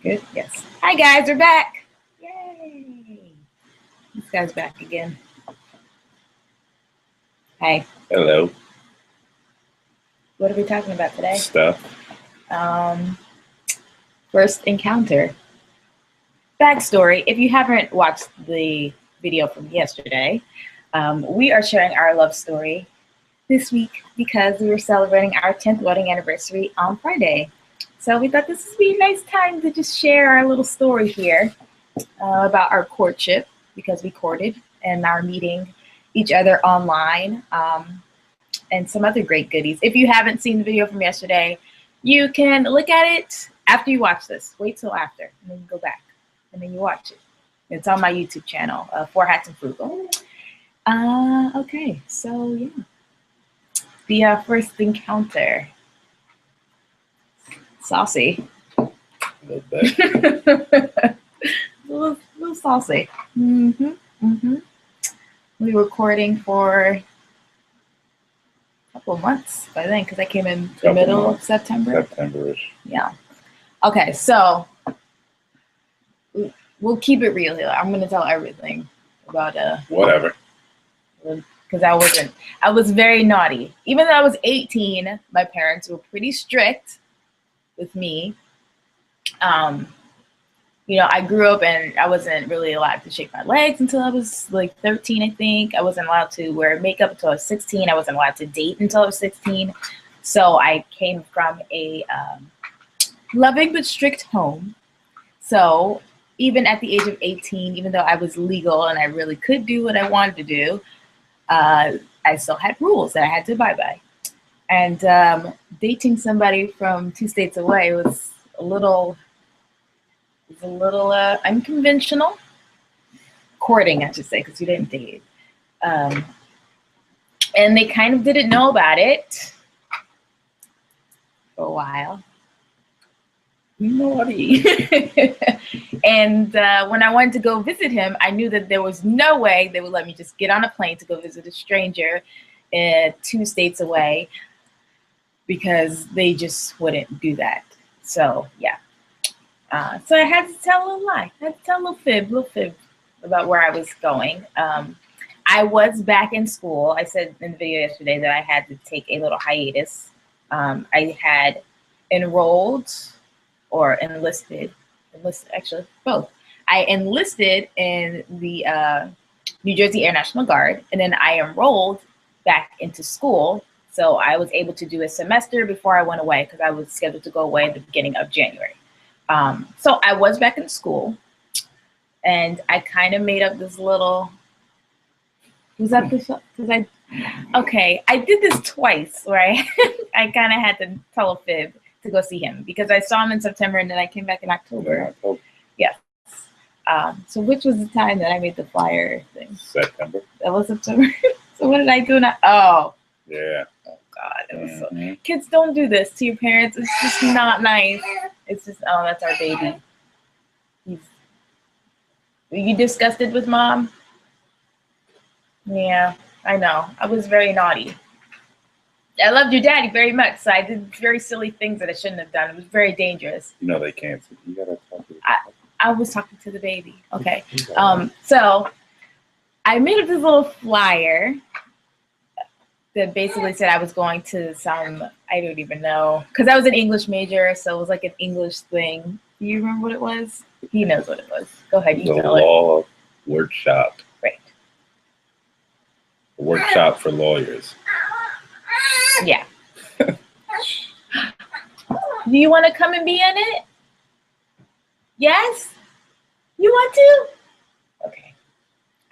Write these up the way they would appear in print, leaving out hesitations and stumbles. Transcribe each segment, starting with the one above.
Good? Yes. Hi, guys. We're back. Yay. This guy's back again. Hi. Hello. What are we talking about today? Stuff. First encounter. Backstory. If you haven't watched the video from yesterday, we are sharing our love story this week because we were celebrating our 10th wedding anniversary on Friday. So we thought this would be a nice time to just share our little story here about our courtship, because we courted and are meeting each other online, and some other great goodies. If you haven't seen the video from yesterday, you can look at it after you watch this. Wait till after, and then you go back, and then you watch it. It's on my YouTube channel, Four Hats and Frugal. Okay, so yeah. The first encounter. Saucy. A little bit. a little saucy. We were courting for a couple of months by then, because I came in the middle of September. September-ish. Yeah. Okay, so we'll keep it real here. I'm gonna tell everything about whatever. Because I was very naughty. Even though I was 18, my parents were pretty strict with me. You know, I grew up and I wasn't really allowed to shake my legs until I was like 13, I think. I wasn't allowed to wear makeup until I was 16. I wasn't allowed to date until I was 16. So I came from a loving but strict home. So even at the age of 18, even though I was legal and I really could do what I wanted to do, I still had rules that I had to abide by. And dating somebody from 2 states away was a little unconventional. Courting, I should say, because we didn't date. And they kind of didn't know about it for a while. Naughty. And when I wanted to go visit him, I knew that there was no way they would let me just get on a plane to go visit a stranger 2 states away, because they just wouldn't do that. So yeah. So I had to tell a little lie. I had to tell a little fib about where I was going. I was back in school. I said in the video yesterday that I had to take a little hiatus. I had enrolled or enlisted, actually both. I enlisted in the New Jersey Air National Guard, and then I enrolled back into school. So I was able to do a semester before I went away, because I was scheduled to go away at the beginning of January. So I was back in school, and I kind of made up this little, okay, I did this twice, right? I kind of had to tell a fib to go see him, because I saw him in September and then I came back in October. Yes. So which was the time that I made the flyer thing? September. That was September. So what did I do now? Oh. Yeah. Oh God, it was so. Kids, don't do this to your parents. It's just not nice. It's just, oh, that's our baby. Were you disgusted with mom? Yeah, I know. I was very naughty. I loved your daddy very much, so I did very silly things that I shouldn't have done. It was very dangerous. You know they can't. You gotta talk to the I was talking to the baby. Okay. So I made up this little flyer that basically said I was going to some, I don't even know, because I was an English major, so it was like an English thing. Do you remember what it was? He knows what it was. Go ahead, you tell it. The law workshop. Right. A workshop for lawyers. Yeah. Do you want to come and be in it? Yes? You want to? Okay.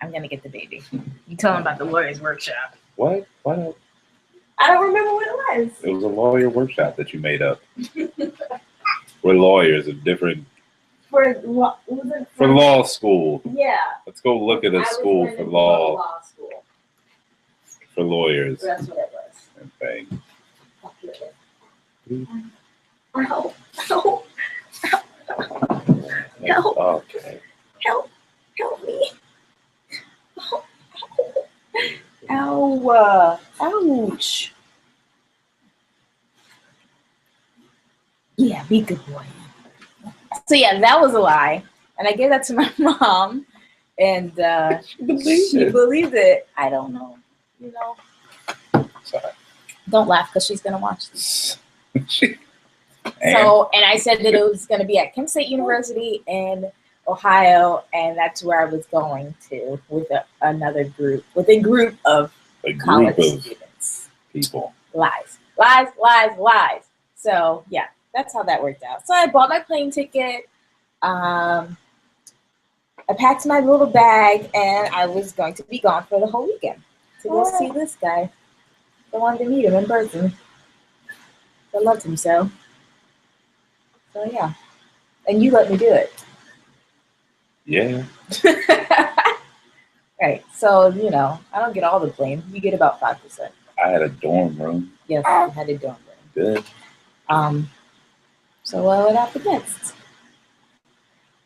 I'm going to get the baby. You tell him about the lawyer's workshop. What? What? I don't remember what it was. It was a lawyer workshop that you made up. We're lawyers of different... For law school. Yeah. Let's go look at a school for law. School. For lawyers. That's what it was. And things. Ow. Ow. Help. Okay. Help me. Ow. Ouch. Yeah, be a good boy. So yeah, that was a lie. And I gave that to my mom, and she believed it. I don't know. You know. Sorry. Don't laugh because she's going to watch this. And? So, and I said that it was going to be at Kent State University in Ohio, and that's where I was going to with another group, with a group of college students. People. Lies, lies, lies, lies. So, yeah, that's how that worked out. So I bought my plane ticket. I packed my little bag, and I was going to be gone for the whole weekend to go see this guy. I wanted to meet him in person. I loved him so. So yeah, and you let me do it. Yeah. Right. So you know, I don't get all the blame. You get about 5%. I had a dorm room. Yes, I had a dorm room. Good. So what happened next?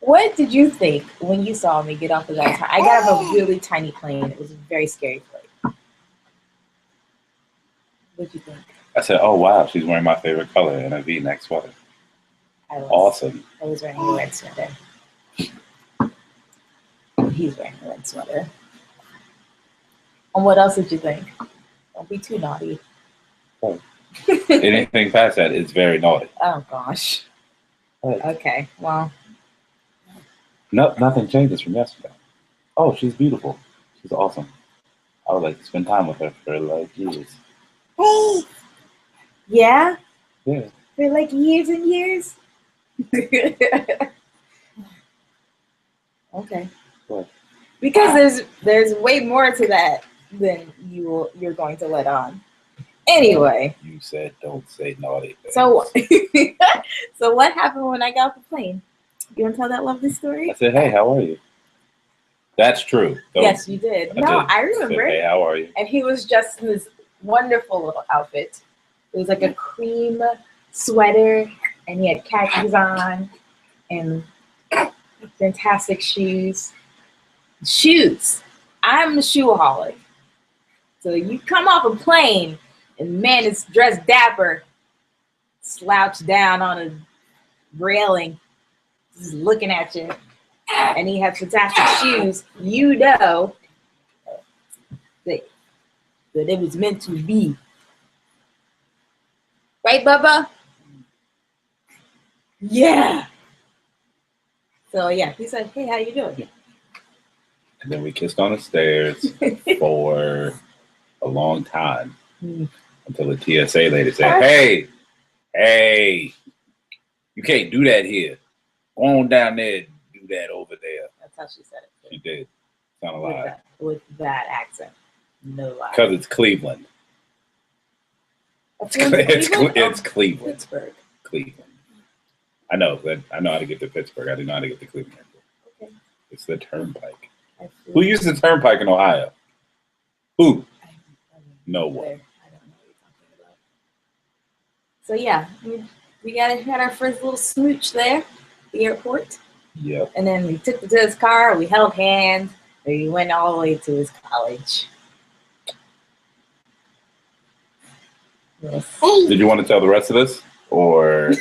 What did you think when you saw me get off of that? I got off a really tiny plane. It was a very scary plane. What did you think? I said, "Oh wow, she's wearing my favorite color in a V-neck sweater." Awesome. I was wearing a red sweater. He's wearing a red sweater. And what else did you think? Don't be too naughty. Oh. Anything past that is very naughty. Oh gosh. Okay. Well. No, nothing changes from yesterday. Oh, she's beautiful. She's awesome. I would like to spend time with her for like years. Hey. Yeah. Yeah. For like years and years. Okay. What? Because there's way more to that than you're going to let on. Anyway. You said don't say naughty things. So so what happened when I got off the plane? You want to tell that lovely story? I said, "Hey, how are you?" That's true. Yes, you did. I remember. Said, "Hey, how are you?" And he was just in this wonderful little outfit. It was like a cream sweater, and he had khakis on, and fantastic shoes. Shoes. I'm a shoeaholic. So you come off a plane, and man is dressed dapper, slouched down on a railing, just looking at you, and he has fantastic shoes. You know that it was meant to be. Right, Bubba? Yeah. So yeah, he said, "Hey, how you doing?" And then we kissed on the stairs for a long time until the TSA lady said, "Hey, you can't do that here. Go on down there and do that over there." That's how she said it. She did. It's not a lie. With that accent. No lie. Because it's Cleveland. It's Cleveland. Pittsburgh. Cleveland. I know how to get to Pittsburgh. I do know how to get to Cleveland. Okay. It's the turnpike. Who uses the turnpike in Ohio? Who? No one. I don't know what you're talking about. So yeah, we had our first little smooch there, at the airport. Yep. And then we took him to his car. We held hands. And we went all the way to his college. Yes. Did you want to tell the rest of this, or?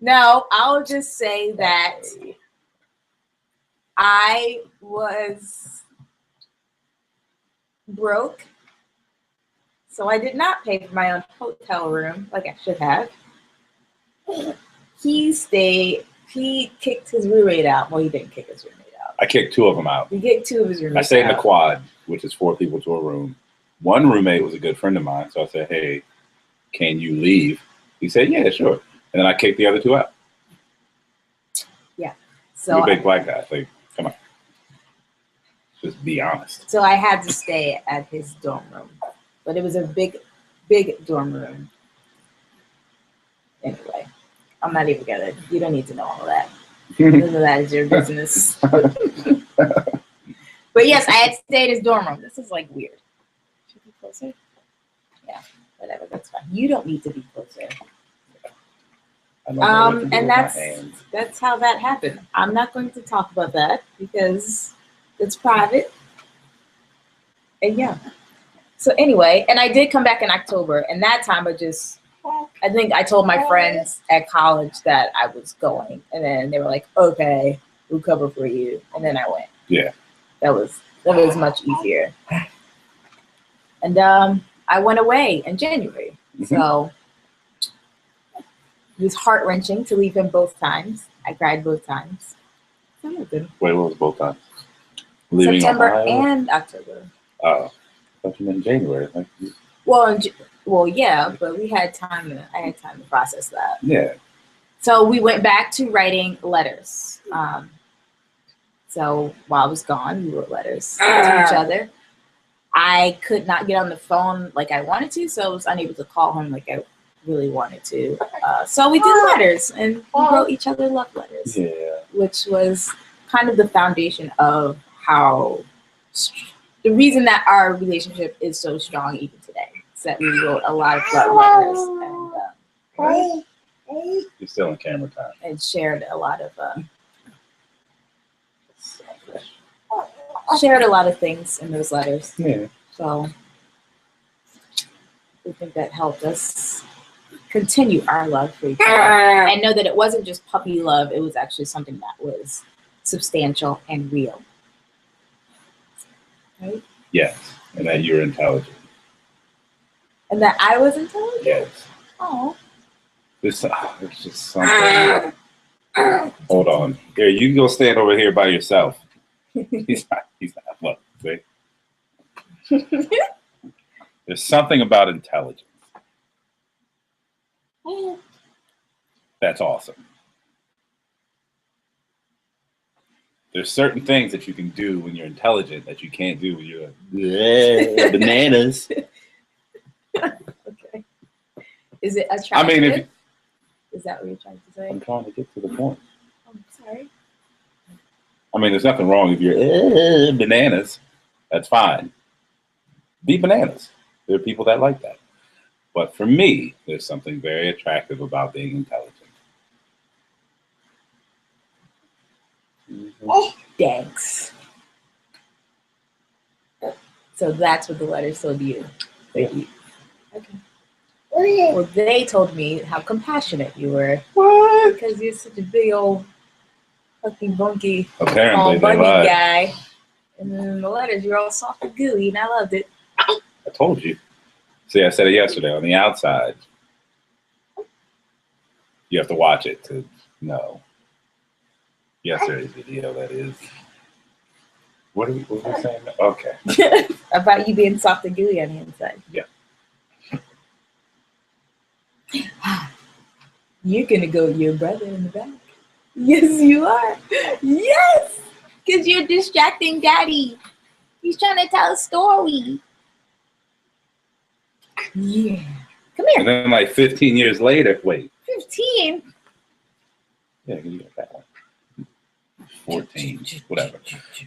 No, I'll just say that I was broke, so I did not pay for my own hotel room like I should have. He kicked his roommate out. Well, he didn't kick his roommate out. I kicked two of them out. He kicked two of his roommates out. I stayed in the quad, which is 4 people to a room. One roommate was a good friend of mine, so I said, "Hey, can you leave?" He said, "Yeah, sure." And then I kicked the other two out. Yeah. So you're a big black guy. Like, come on. Just be honest. So I had to stay at his dorm room. But it was a big dorm room. Anyway, I'm not even gonna. You don't need to know all of that. None of that is your business. But yes, I had to stay at his dorm room. This is like weird. Should we be closer? Yeah, whatever. That's fine. You don't need to be closer. And that's how that happened. I'm not going to talk about that because it's private. And yeah. So anyway, and I did come back in October, and that time I just I think I told my friends at college that I was going, and then they were like, "Okay, we'll cover for you," and then I went. Yeah. That was much easier. And I went away in January, so it was heart-wrenching to leave him both times. I cried both times. Wait, what was both times? Leaving September Ohio? and October. Oh, I thought you meant January. Well, yeah, but I had time to process that. Yeah. So we went back to writing letters. So while I was gone, we wrote letters to each other. I could not get on the phone like I wanted to, so I was unable to call him like I really wanted to. So we did letters, and we wrote each other love letters. Yeah. Which was kind of the foundation of how the reason that our relationship is so strong even today. Is that we wrote a lot of love letters and You're still in camera time. and shared a lot of things in those letters. Yeah. So I think that helped us continue our love for each other. And know that it wasn't just puppy love, it was actually something that was substantial and real. Right? Yes. And that you're intelligent. And that I was intelligent? Yes. Oh. There's just something. Hold on. Here, you can go stand over here by yourself. He's not look, see? There's something about intelligence. That's awesome. There's certain things that you can do when you're intelligent that you can't do when you're bananas. Okay. Is it attractive? I mean, is that what you're trying to say? I'm trying to get to the point. I'm sorry. I mean, there's nothing wrong if you're bananas. That's fine. Be bananas. There are people that like that. But for me, there's something very attractive about being intelligent. Thanks. So that's what the letters told you. Okay. Well, they told me how compassionate you were. What? Because you're such a big old fucking bunky, Apparently, buggy they lied. guy. And then in the letters, you're all soft and gooey, and I loved it. I told you. See, I said it yesterday. On the outside, you have to watch it to know. Yesterday's video, that is. What are we saying? Okay. About you being soft and gooey on the inside. Yeah. You're gonna go with your brother in the back. Yes, you are. Yes, because you're distracting daddy. He's trying to tell a story. Yeah. Come here. And then like 15 years later, wait. 15? Yeah, you got that one. 14, whatever.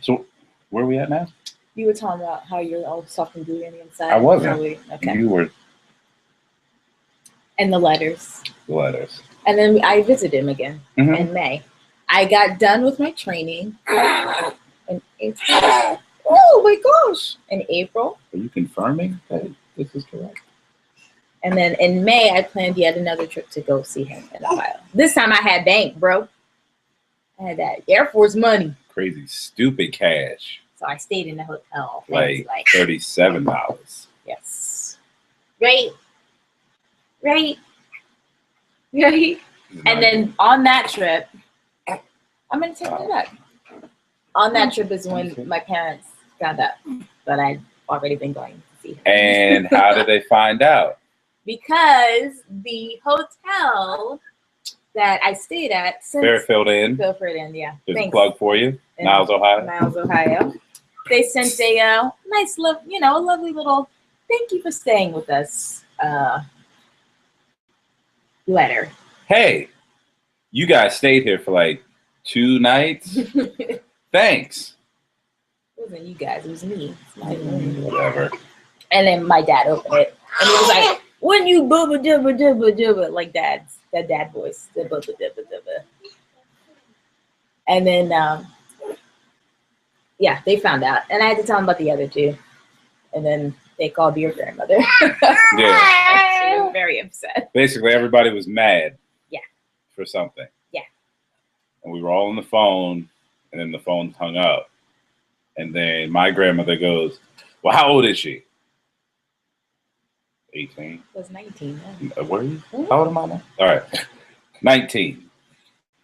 So where are we at now? You were talking about how you're all soft and gooey on the inside. I wasn't. Okay. You were. And the letters. The letters. And then I visited him again in May. I got done with my training in April. Oh my gosh! In April. Are you confirming that this is correct? And then in May, I planned yet another trip to go see him in Ohio. This time I had bank, bro. I had that Air Force money. Crazy, stupid cash. So I stayed in the hotel. Like $37. Yes. Right. Right. Right. And then on that trip, I'm going to take that back. On that trip is when my parents found out that I'd already been going to see him. And how did they find out? Because the hotel that I stayed at, Fairfield Inn. Fairfield Inn, yeah. There's a plug for you. Niles, Ohio. Niles, Ohio. They sent a nice, a lovely little thank you for staying with us letter. Hey, you guys stayed here for like 2 nights. Thanks. It wasn't you guys, it was me. Whatever. And then my dad opened it, and he was like, "When you bubba dubba dubba dubba," like that dad voice, the bubba dubba dubba. And then, they found out, and I had to tell them about the other two, and then they called your grandmother. Yeah. She was very upset. Basically, everybody was mad. Yeah. For something. Yeah. And we were all on the phone, and then the phone hung up. And then my grandmother goes, "Well, how old is she?" 18. It was 19. Yeah. Were you? How old am I now? All right. 19.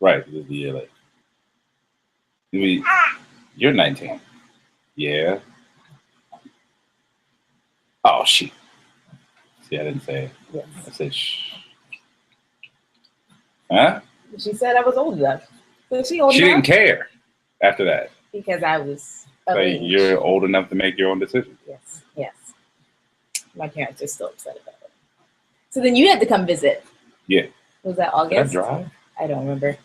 Right. This is the year later. You're 19. Yeah. Oh, shit. See, I didn't say it. Yes. I said, shh. Huh? She said I was old enough. So she old She enough? didn't care after that. Because I was So you're old enough to make your own decisions. Yes, yes. My parents are still upset about it. So then you had to come visit. Yeah. Was that August? Did I drive? I don't remember.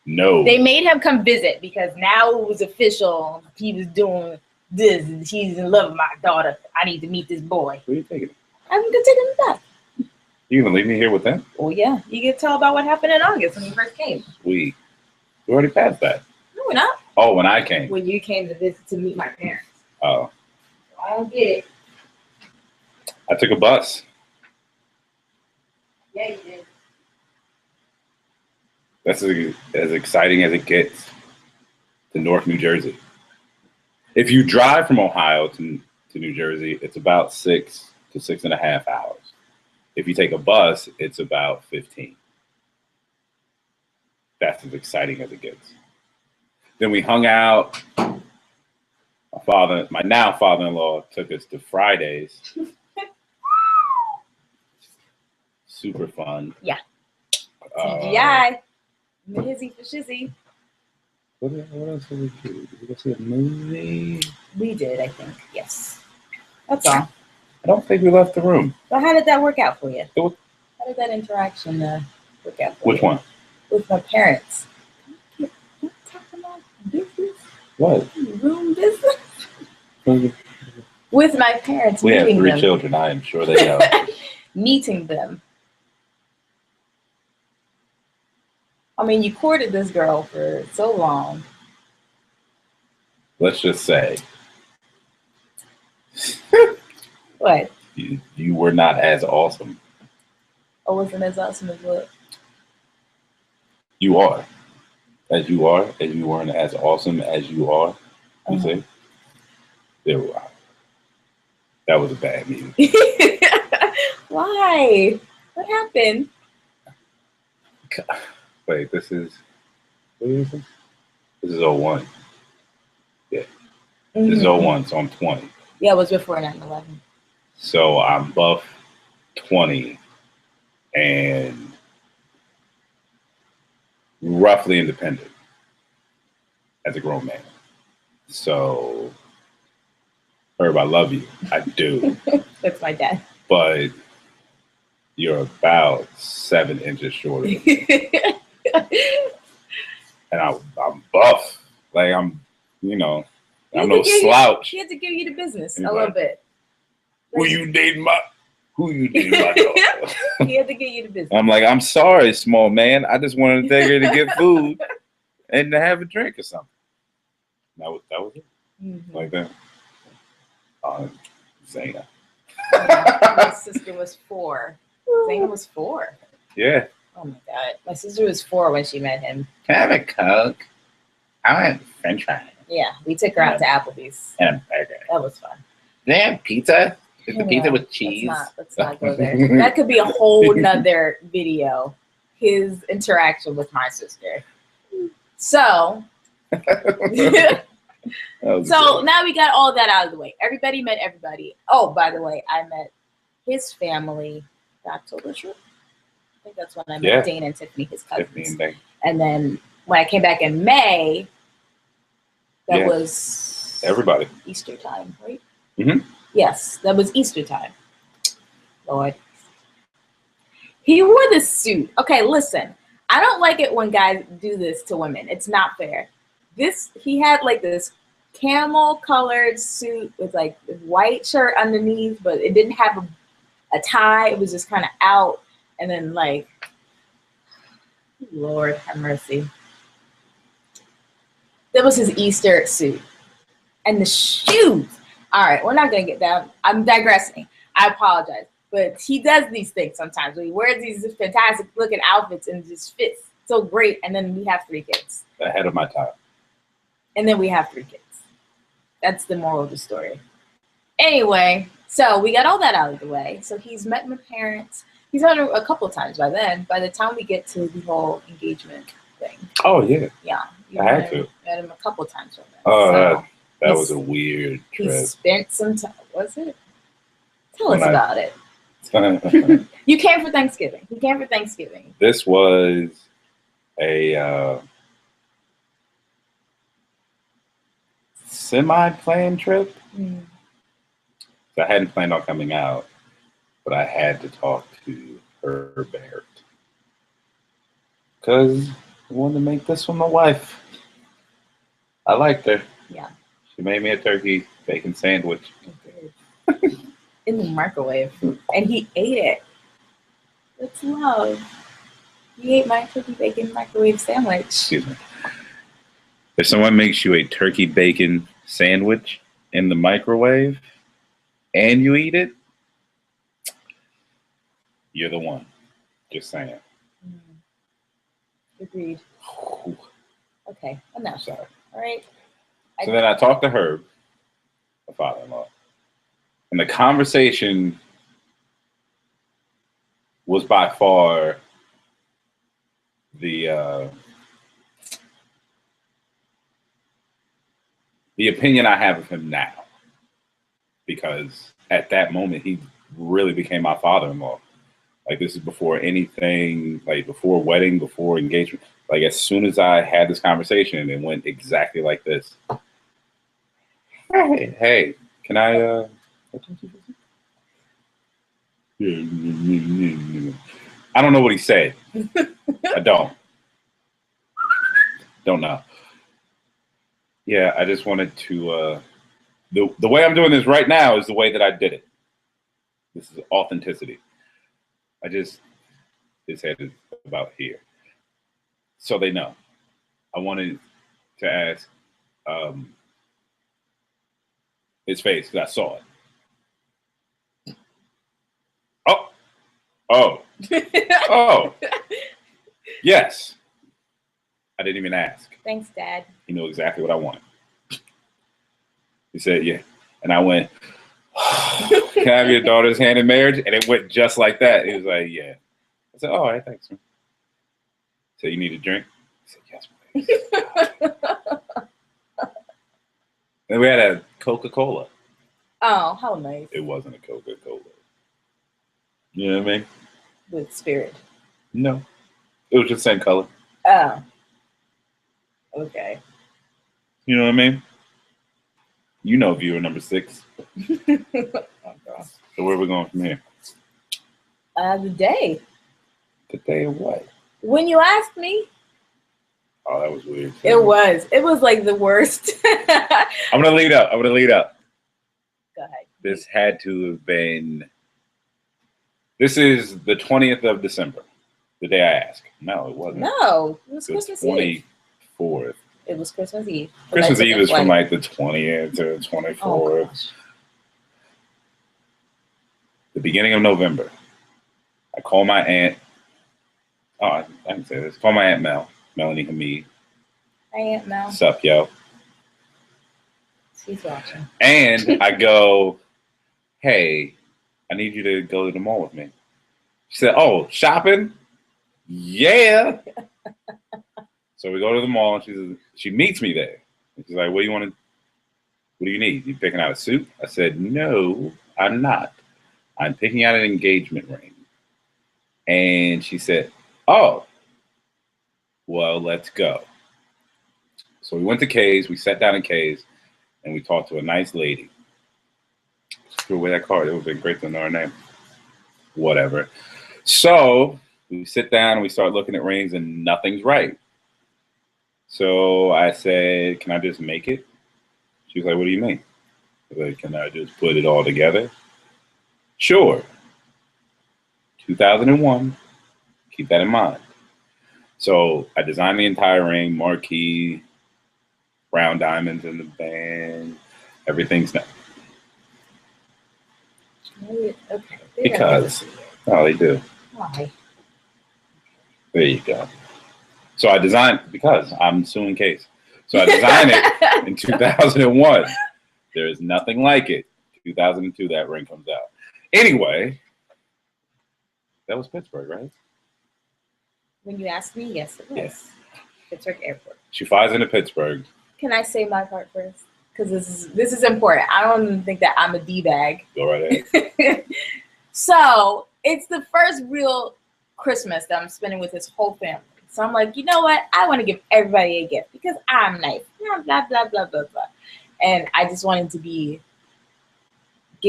No. They made him come visit because now it was official. He was doing this and he's in love with my daughter. I need to meet this boy. Where are you taking him? I'm going to take him back. You gonna leave me here with them? Oh, yeah. You can tell about what happened in August when he first came. We already passed that. No, we're not. Oh, when I came. When you came to visit to meet my parents. Oh. I don't get it. I took a bus. Yeah, you did. That's as exciting as it gets to North New Jersey. If you drive from Ohio to New Jersey, it's about 6 to 6.5 hours. If you take a bus, it's about 15. That's as exciting as it gets. Then we hung out. My now father-in-law took us to Fridays. Super fun. Yeah. TGI. Mizzy for shizzy. What else did we do? Did we go see a movie? We did, I think. Yes. That's all. I don't think we left the room. So how did that work out for you? How did that interaction work out for you? Which one? With my parents. Don't talk about business. What? Room business. With my parents. We have 3 them. children. I am sure they know. Meeting them. I mean, you courted this girl for so long. Let's just say. What? You were not as awesome. I wasn't as awesome as what? You are. As you are, and you weren't as awesome as you are. You see? There we are. That was a bad meeting. Why? What happened? Wait, what is this? This is 01. Yeah. This is 01, so I'm 20. Yeah, it was before 9/11. So I'm buff 20 and roughly independent as a grown man. So, Herb, I love you. I do. That's my dad. But you're about 7 inches shorter than me. And I'm buff. Like I'm no slouch. He had to give you the business Anyway. a little bit. Who you dating my daughter? He had to give you the business. I'm like, I'm sorry, small man. I just wanted to take her to get food and to have a drink or something. That was it. Mm-hmm. Like that. Zayna. My sister was 4. Zayna was 4. Yeah. Oh my god. My sister was 4 when she met him. Can I have a Coke? I want French fries. Yeah, we took her out to Applebee's. And a burger. That was fun. Do they have pizza? Is the Anyway, pizza with cheese? Let's not go there. That could be a whole nother video. His interaction with my sister. So now we got all that out of the way. Everybody met everybody. Oh, by the way, I met his family the October trip. I think that's when I met Dana and Tiffany, his cousins. And then when I came back in May, that was everybody. Easter time, right? Mm-hmm. Yes, that was Easter time. Lord. He wore this suit. Okay, listen. I don't like it when guys do this to women. It's not fair. He had like this camel colored suit with like this white shirt underneath, but it didn't have a tie. It was just kind of out. And then like, Lord have mercy. That was his Easter suit. And the shoes. All right, we're not gonna get down. I'm digressing. I apologize, but he does these things sometimes. He wears these fantastic looking outfits and just fits so great. And then we have 3 kids. Ahead of my time. And then we have 3 kids. That's the moral of the story. Anyway, so we got all that out of the way. So he's met my parents. He's met her a couple of times by then. By the time we get to the whole engagement thing. Oh, yeah. Yeah. I had to. Met him a couple of times by then. Oh, so that was a weird trip. He spent some time. Was it? Tell us about it. You came for Thanksgiving. He came for Thanksgiving. This was a semi-planned trip. Mm. So I hadn't planned on coming out, but I had to talk to her Barrett because I wanted to make this one my wife. I liked her. Yeah. She made me a turkey bacon sandwich. In the microwave. And he ate it. That's love. He ate my turkey bacon microwave sandwich. Excuse me. If someone makes you a turkey bacon sandwich in the microwave and you eat it, you're the one. Just saying. Agreed. Okay, enough. Sorry. All right. So then I talked to her, my father-in-law, and the conversation was by far the opinion I have of him now, because at that moment he really became my father-in-law. Like, this is before anything, like before wedding, before engagement. Like, as soon as I had this conversation, it went exactly like this. Hey, can I I don't know what he said. I don't know. Yeah, I just wanted to the way I'm doing this right now is the way that I did it. This is authenticity. His head is about here. So they know. I wanted to ask his face, because I saw it. Oh. Yes. I didn't even ask. Thanks, Dad. He knew exactly what I wanted. He said, yeah. And I went, can I have your daughter's hand in marriage? And it went just like that. He was like, yeah. I said, all right, thanks, man. So you need a drink? He said, yes, please. And we had a Coca-Cola. Oh, how nice. It wasn't a Coca-Cola. You know what I mean? With spirit. No. It was just the same color. Oh. Okay. You know what I mean? You know viewer number 6. Oh, God. So where are we going from here? The day. The day of what? When you asked me. Oh, that was weird. It was. It was like the worst. I'm going to lead up. Go ahead. This had to have been... This is the 20th of December, the day I asked. No, it wasn't. No, it was Christmas Eve. 24th. It was Christmas Eve. Christmas Eve is from like the 20th to the 24th. Oh, the beginning of November. I call my aunt. Oh, I can say this. Call my aunt Mel. Melanie Hamid. Hi, Aunt Mel. Sup, yo. She's watching. And I go, hey, I need you to go to the mall with me. She said, oh, shopping? Yeah. So we go to the mall, and she meets me there. And she's like, what do you need? You picking out a suit? I said, no, I'm not. I'm picking out an engagement ring. And she said, oh, well, let's go. So we went to Kay's. We sat down in Kay's, and we talked to a nice lady. She threw away that card. It would have been great to know her name. Whatever. So we sit down, and we start looking at rings, and nothing's right. So I said, can I just make it? She was like, what do you mean? I was like, can I just put it all together? Sure. 2001. Keep that in mind. So I designed the entire ring, marquee, brown diamonds in the band. Everything's done. Okay. Because. Oh, they do. Why? There you go. So I designed, because I'm suing Case. So I designed it in 2001. There is nothing like it. 2002, that ring comes out. Anyway, that was Pittsburgh, right? When you asked me, yes, it was. Yeah. Pittsburgh Airport. She flies into Pittsburgh. Can I say my part first? Because this is important. I don't even think that I'm a D-bag. Go right ahead. So it's the first real Christmas that I'm spending with his whole family. So I'm like, you know what? I want to give everybody a gift because I'm nice. Blah, blah, blah, blah, blah, blah. And I just wanted to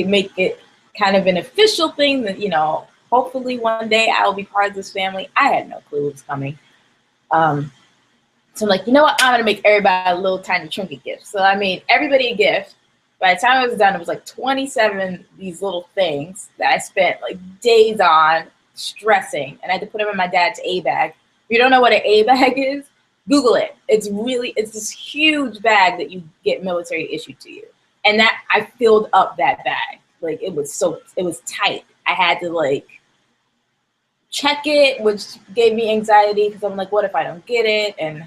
make it kind of an official thing that, you know, hopefully one day I will be part of this family. I had no clue it was coming. So I'm like, you know what? I'm going to make everybody a little tiny trinket gift. So I made everybody a gift. By the time I was done, it was like 27 these little things that I spent like days on stressing. And I had to put them in my dad's A-bag. If you don't know what an A-bag is, Google it. It's this huge bag that you get military issued to you. And that I filled up that bag. Like it was tight. I had to like check it, which gave me anxiety because I'm like, what if I don't get it? And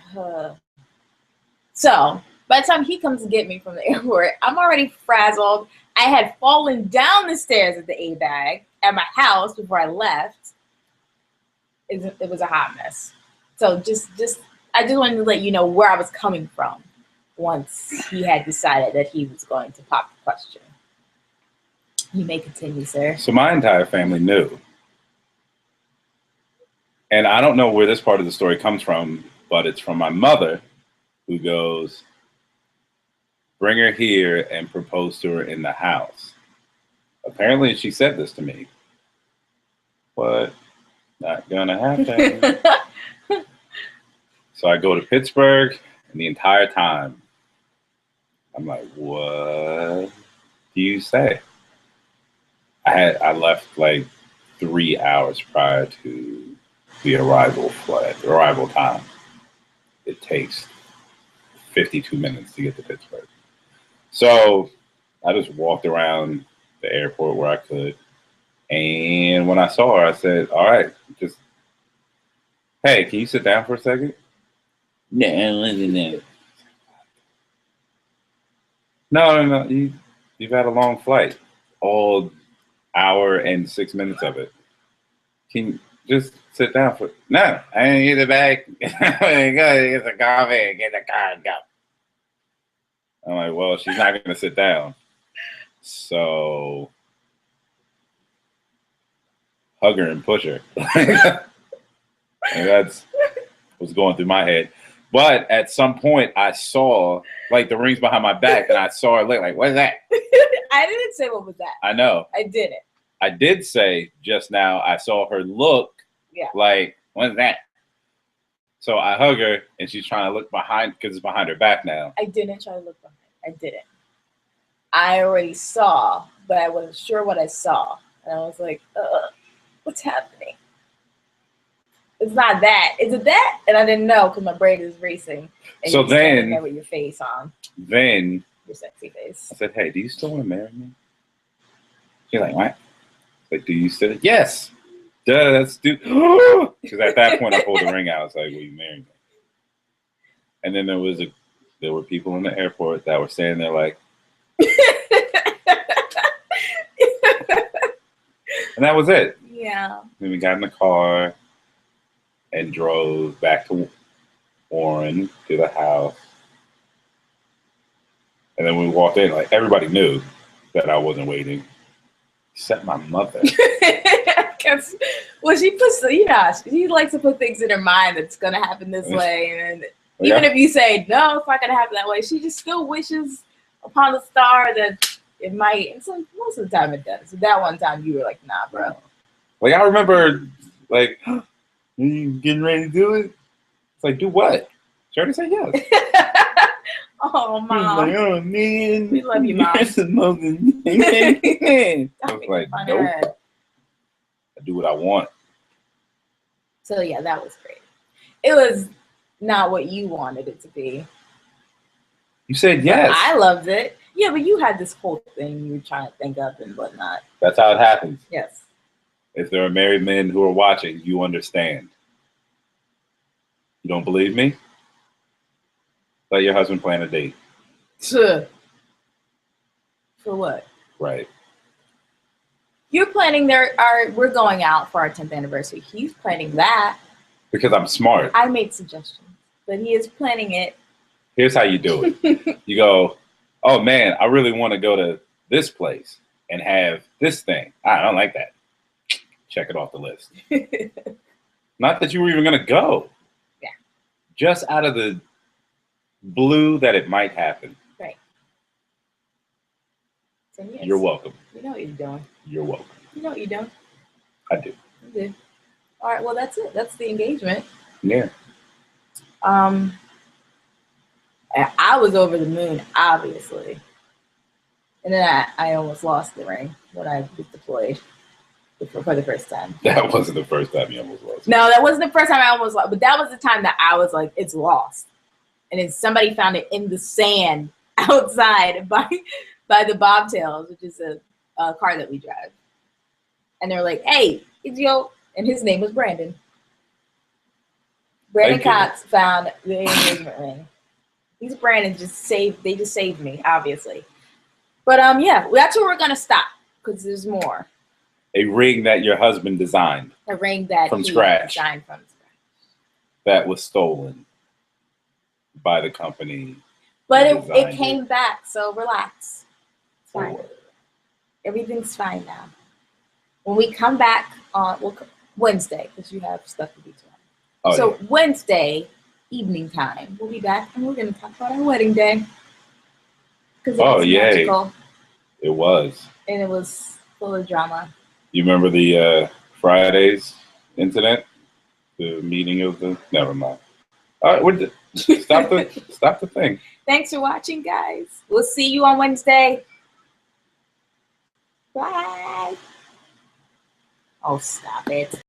so by the time he comes to get me from the airport, I'm already frazzled. I had fallen down the stairs at the A-bag at my house before I left. It was a hot mess. So I just wanted to let you know where I was coming from once he had decided that he was going to pop the question. You may continue, sir. So my entire family knew. And I don't know where this part of the story comes from, but it's from my mother, who goes, bring her here and propose to her in the house. Apparently she said this to me. What? Not gonna happen. So I go to Pittsburgh, and the entire time, I'm like, what do you say? I left like 3 hours prior to the arrival time. It takes 52 minutes to get to Pittsburgh. So I just walked around the airport where I could. And when I saw her, I said, all right, just, hey, can you sit down for a second? No. You've had a long flight. All hour and 6 minutes of it. Can you just sit down for? No, I didn't get the bag. Go get the coffee, get the car, and go. I'm like, well, she's not going to sit down. So hug her and push her. And that's what's going through my head. But at some point, I saw like the rings behind my back, and I saw her look like, what is that? I didn't say what was that. I know. I didn't. I did say just now I saw her look like, what is that? So I hug her, and she's trying to look behind because it's behind her back now. I didn't try to look behind. I didn't. I already saw, but I wasn't sure what I saw. And I was like, what's happening? It's not that. Is it that? And I didn't know because my brain is racing. And so you're then, there with your face on. Then, your sexy face. I said, hey, do you still want to marry me? She's like, what? Like, do you still? Yes. Duh, that's stupid. Because at that point, I pulled the ring out. I was like, will you marry me? And then there were people in the airport that were standing there like, and that was it. Yeah. Then we got in the car and drove back to Warren, to the house. And then we walked in, like everybody knew that I wasn't waiting, except my mother. Well, she puts, she likes to put things in her mind that's going to happen this way. And even if you say, no, it's not going to happen that way, she just still wishes upon the star that it might. And so most of the time it does. So that one time you were like, nah, bro. Like, I remember, like, you getting ready to do it? It's like, do what? She already said yes. Oh, Mom. Like, oh, man. We love you, Mom. I was like, nope. I do what I want. So, yeah, that was great. It was not what you wanted it to be. You said yes. I loved it. Yeah, but you had this whole thing you were trying to think of and whatnot. That's how it happens. Yes. If there are married men who are watching, you understand. You don't believe me? Let your husband plan a date. For what? Right. You're planning we're going out for our 10th anniversary. He's planning that. Because I'm smart. I made suggestions, but he is planning it. Here's how you do it. You go, oh man, I really want to go to this place and have this thing. I don't like that. Check it off the list. Not that you were even going to go. Yeah. Just out of the blue that it might happen. Right. So yes, you're welcome. You know what you're doing. You're welcome. You know what you're doing. I do. You do. All right. Well, that's it. That's the engagement. Yeah. I was over the moon, obviously. And then I almost lost the ring when I was deployed for the first time. That wasn't the first time you almost lost. No, that wasn't the first time I almost lost. But that was the time that I was like, it's lost. And then somebody found it in the sand outside by the Bobtails, which is a car that we drive. And they're like, hey, it's yo. And his name was Brandon. Brandon Cox found the engagement ring. These Brandon just saved me, obviously. But yeah, that's where we're gonna stop because there's more. A ring that your husband designed. A ring that from he scratch. designed from scratch. That was stolen by the company. But it came back, so relax. It's fine. Oh. Everything's fine now. When we come back on Wednesday, because you have stuff to do tomorrow. Oh, so yeah. Wednesday evening time, we'll be back and we're going to talk about our wedding day. Because it was magical. It was. And it was full of drama. You remember the Fridays incident? The meeting of the... Never mind. All right, stop the thing. Thanks for watching, guys. We'll see you on Wednesday. Bye. Oh, stop it.